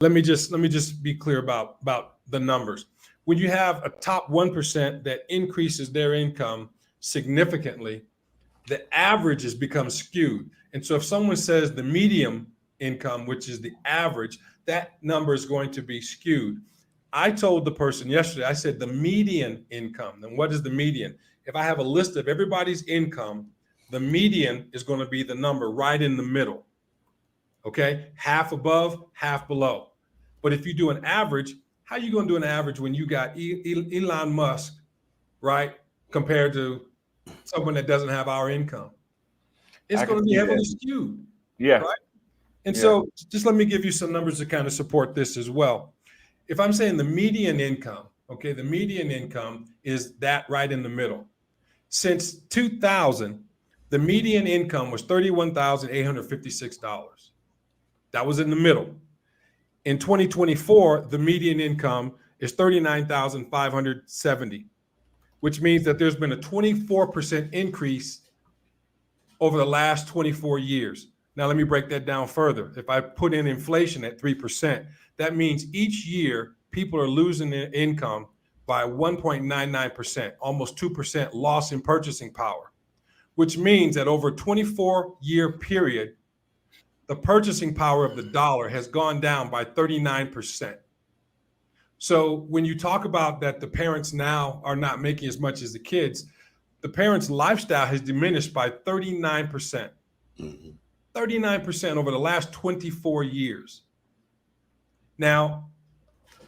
let me just be clear about the numbers. When you have a top 1% that increases their income significantly, the averages become skewed. And so if someone says the medium income, which is the average, that number is going to be skewed. I told the person yesterday, I said the median income. Then what is the median? If I have a list of everybody's income, the median is going to be the number right in the middle. Okay, half above, half below. But if you do an average, how are you going to do an average when you got Elon Musk, right, compared to someone that doesn't have our income? It's I going can to be see heavily that. skewed, Yeah, right? And yeah. so just let me give you some numbers to kind of support this as well. If I'm saying the median income, okay, the median income is that right in the middle. Since 2000, the median income was $31,856. That was in the middle. In 2024, the median income is 39,570, which means that there's been a 24% increase over the last 24 years. Now, let me break that down further. If I put in inflation at 3%, that means each year people are losing their income by 1.99%, almost 2% loss in purchasing power, which means that over a 24-year period, the purchasing power of the dollar has gone down by 39%. So when you talk about that the parents now are not making as much as the kids, the parents' lifestyle has diminished by 39%. Mhm. 39% over the last 24 years. Now,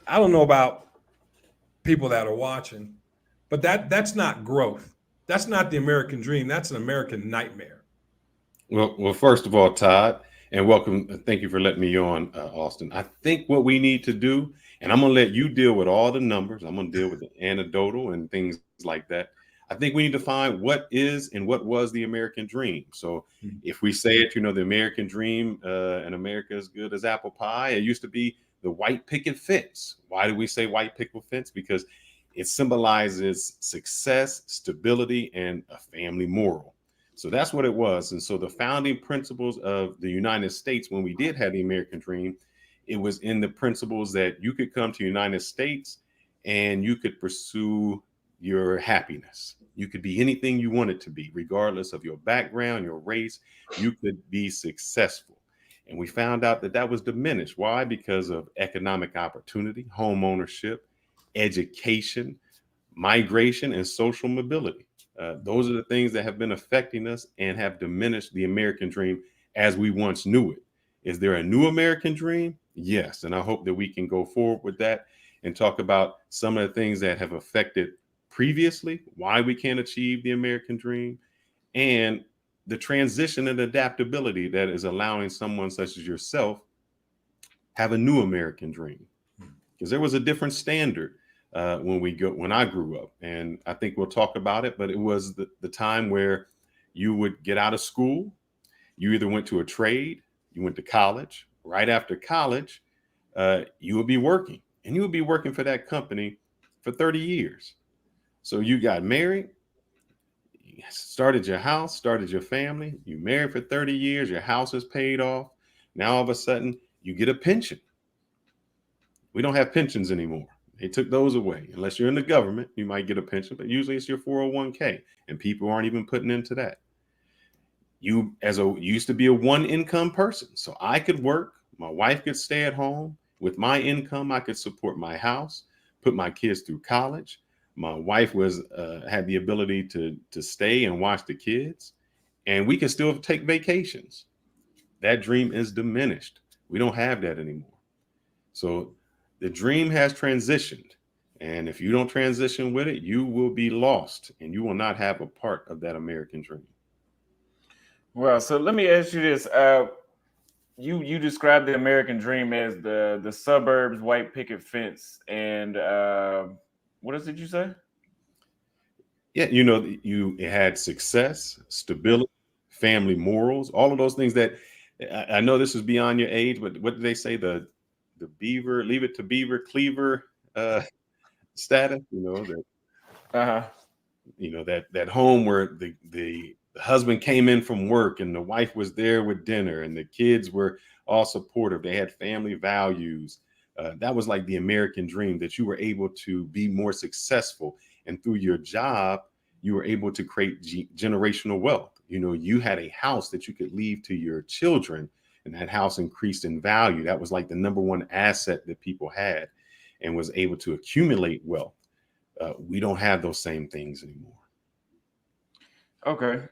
I don't know about people that are watching, but that's not growth. That's not the American dream. That's an American nightmare. Well, first of all, Todd, and welcome. Thank you for letting me on, Austin. I think what we need to do, and I'm going to let you deal with all the numbers. I'm going to deal with the anecdotal and things like that. I think we need to find what is and what was the American dream. So if we say it, the American dream in America is good as apple pie. It used to be the white picket fence. Why do we say white picket fence? Because it symbolizes success, stability, and a family moral. So that's what it was. And so the founding principles of the United States, when we did have the American dream, it was in the principles that you could come to the United States and you could pursue your happiness. You could be anything you wanted to be, regardless of your background, your race. You could be successful. And we found out that that was diminished. Why? Because of economic opportunity, home ownership, education, migration, and social mobility. Those are the things that have been affecting us and have diminished the American dream as we once knew it. Is there a new American dream? Yes. And I hope that we can go forward with that and talk about some of the things that have affected previously, why we can't achieve the American dream, and the transition and adaptability that is allowing someone such as yourself have a new American dream. Because there was a different standard when I grew up, and I think we'll talk about it. But it was the time where you would get out of school, you either went to a trade, you went to college. Right after college, you would be working, and you would be working for that company for 30 years. So you got married, you started your house, started your family. You married for 30 years, your house is paid off. Now all of a sudden, you get a pension. We don't have pensions anymore. They took those away. Unless you're in the government, you might get a pension, but usually it's your 401k, and people aren't even putting into that. You used to be a one income person. So I could work, my wife could stay at home. With my income, I could support my house, put my kids through college. My wife had the ability to stay and watch the kids, and we can still take vacations. That dream is diminished. We don't have that anymore. So the dream has transitioned. And if you don't transition with it, you will be lost and you will not have a part of that American dream. Well, so let me ask you this. You described the American dream as the suburbs, white picket fence, and what else did you say? Yeah, you had success, stability, family morals, all of those things that I know this is beyond your age, but what do they say? The beaver, leave it to beaver, cleaver status, that Uh-huh. that home where the husband came in from work and the wife was there with dinner and the kids were all supportive. They had family values. That was like the American dream, that you were able to be more successful. And through your job, you were able to create generational wealth. You know, you had a house that you could leave to your children, and that house increased in value. That was like the number one asset that people had, and was able to accumulate wealth. We don't have those same things anymore. Okay.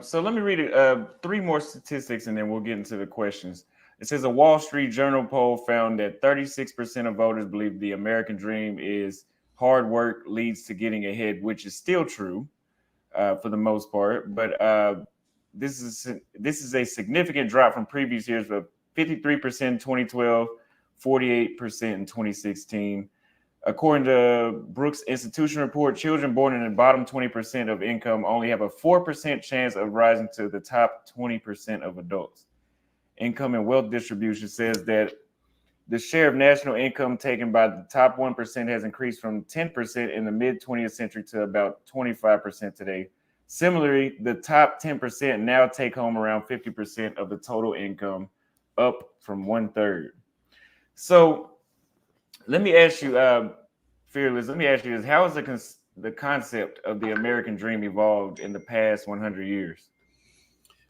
So let me read it. Three more statistics and then we'll get into the questions. It says a Wall Street Journal poll found that 36% of voters believe the American dream is hard work leads to getting ahead, which is still true for the most part. But this is a significant drop from previous years of 53% in 2012, 48% in 2016. According to Brooks Institution report, children born in the bottom 20% of income only have a 4% chance of rising to the top 20% of adults. Income and wealth distribution says that the share of national income taken by the top 1% has increased from 10% in the mid 20th century to about 25% today. Similarly, the top 10% now take home around 50% of the total income, up from 1/3. So let me ask you, Fearless, let me ask you this. How has the concept of the American dream evolved in the past 100 years?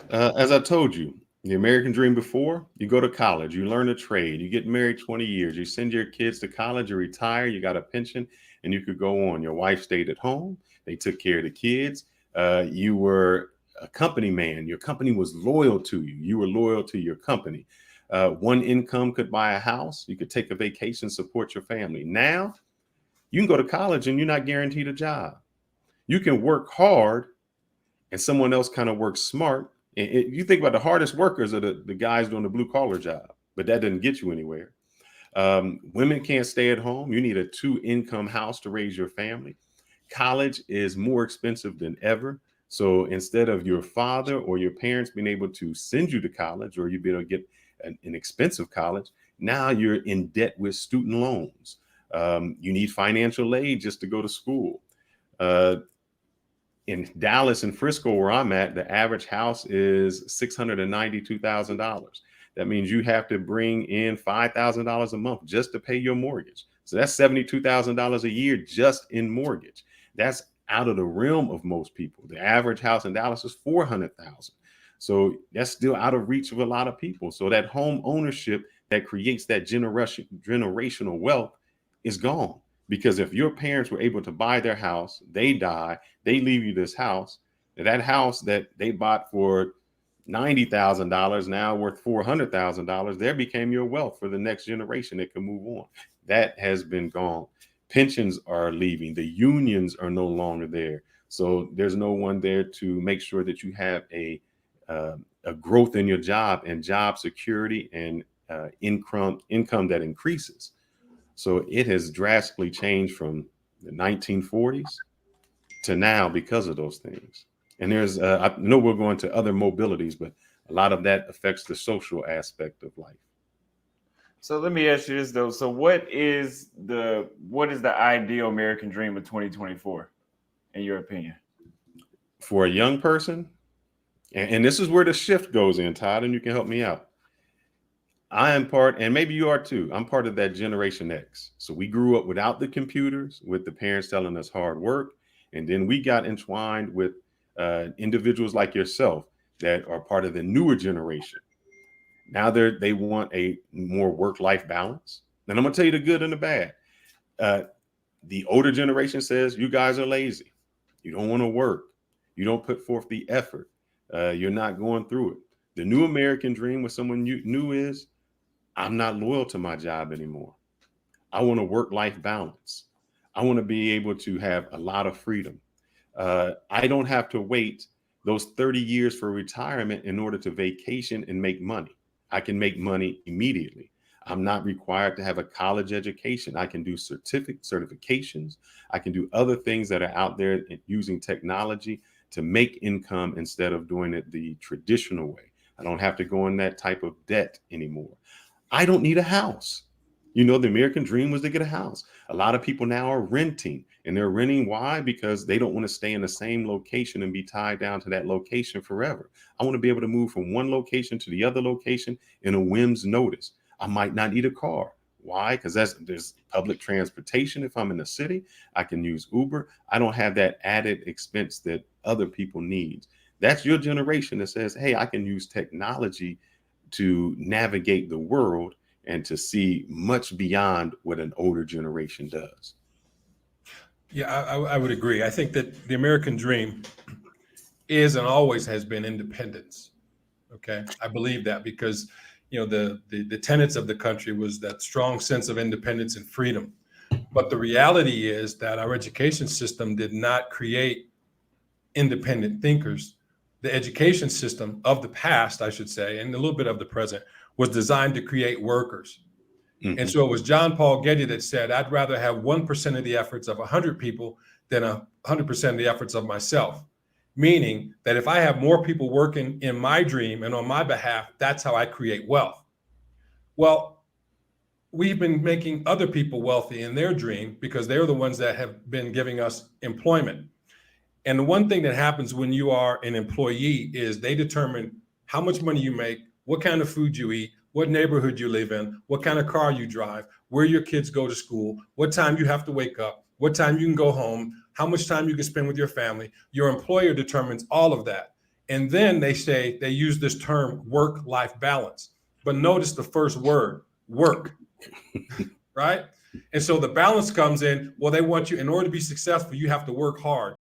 As I told you, the American dream before, you go to college, you learn a trade, you get married 20 years, you send your kids to college, you retire, you got a pension, and you could go on. Your wife stayed at home. They took care of the kids. You were a company man. Your company was loyal to you. You were loyal to your company. One income could buy a house. You could take a vacation, support your family. Now, you can go to college and you're not guaranteed a job. You can work hard and someone else kind of works smart. And you think about the hardest workers are the guys doing the blue collar job, but that doesn't get you anywhere. Women can't stay at home. You need a 2-income house to raise your family. College is more expensive than ever. So instead of your father or your parents being able to send you to college, or you be able to get an expensive college, now you're in debt with student loans. You need financial aid just to go to school. In Dallas and Frisco, where I'm at, the average house is $692,000. That means you have to bring in $5,000 a month just to pay your mortgage. So that's $72,000 a year just in mortgage. That's out of the realm of most people. The average house in Dallas is $400,000. So that's still out of reach of a lot of people. So that home ownership that creates that generational wealth is gone. Because if your parents were able to buy their house, they die, they leave you this house, that house that they bought for $90,000 now worth $400,000, there became your wealth for the next generation that can move on. That has been gone. Pensions are leaving. The unions are no longer there. So there's no one there to make sure that you have a growth in your job and job security and income that increases. So it has drastically changed from the 1940s to now because of those things. And there's, I know we're going to other mobilities, but a lot of that affects the social aspect of life. So let me ask you this though. So what is the ideal American dream of 2024, in your opinion? For a young person, and this is where the shift goes in, Todd, and you can help me out. I am part, and maybe you are too, I'm part of that Generation X. So we grew up without the computers, with the parents telling us hard work. And then we got entwined with individuals like yourself that are part of the newer generation. Now they want a more work-life balance. And I'm gonna tell you the good and the bad. The older generation says, you guys are lazy. You don't want to work. You don't put forth the effort. You're not going through it. The new American dream with someone new is, I'm not loyal to my job anymore. I want a work-life balance. I want to be able to have a lot of freedom. I don't have to wait those 30 years for retirement in order to vacation and make money. I can make money immediately. I'm not required to have a college education. I can do certifications. I can do other things that are out there using technology to make income instead of doing it the traditional way. I don't have to go in that type of debt anymore. I don't need a house. You know, the American dream was to get a house. A lot of people now are renting. And they're renting. Why? Because they don't want to stay in the same location and be tied down to that location forever. I want to be able to move from one location to the other location in a whim's notice. I might not need a car. Why? Because there's public transportation. If I'm in the city, I can use Uber. I don't have that added expense that other people need. That's your generation that says, hey, I can use technology to navigate the world and to see much beyond what an older generation does. Yeah, I would agree. I think that the American dream is and always has been independence. Okay, I believe that because the tenets of the country was that strong sense of independence and freedom. But the reality is that our education system did not create independent thinkers. The education system of the past, I should say, and a little bit of the present, was designed to create workers. Mhm. And so it was John Paul Getty that said, I'd rather have 1% of the efforts of 100 people than 100% of the efforts of myself. Meaning that if I have more people working in my dream and on my behalf, that's how I create wealth. Well, we've been making other people wealthy in their dream because they're the ones that have been giving us employment. And the one thing that happens when you are an employee is they determine how much money you make, what kind of food you eat, what neighborhood you live in, what kind of car you drive, where your kids go to school, what time you have to wake up, what time you can go home, how much time you can spend with your family. Your employer determines all of that. And then they use this term work-life balance. But notice the first word, work, right? And so the balance comes in, well, they want you, in order to be successful, you have to work hard.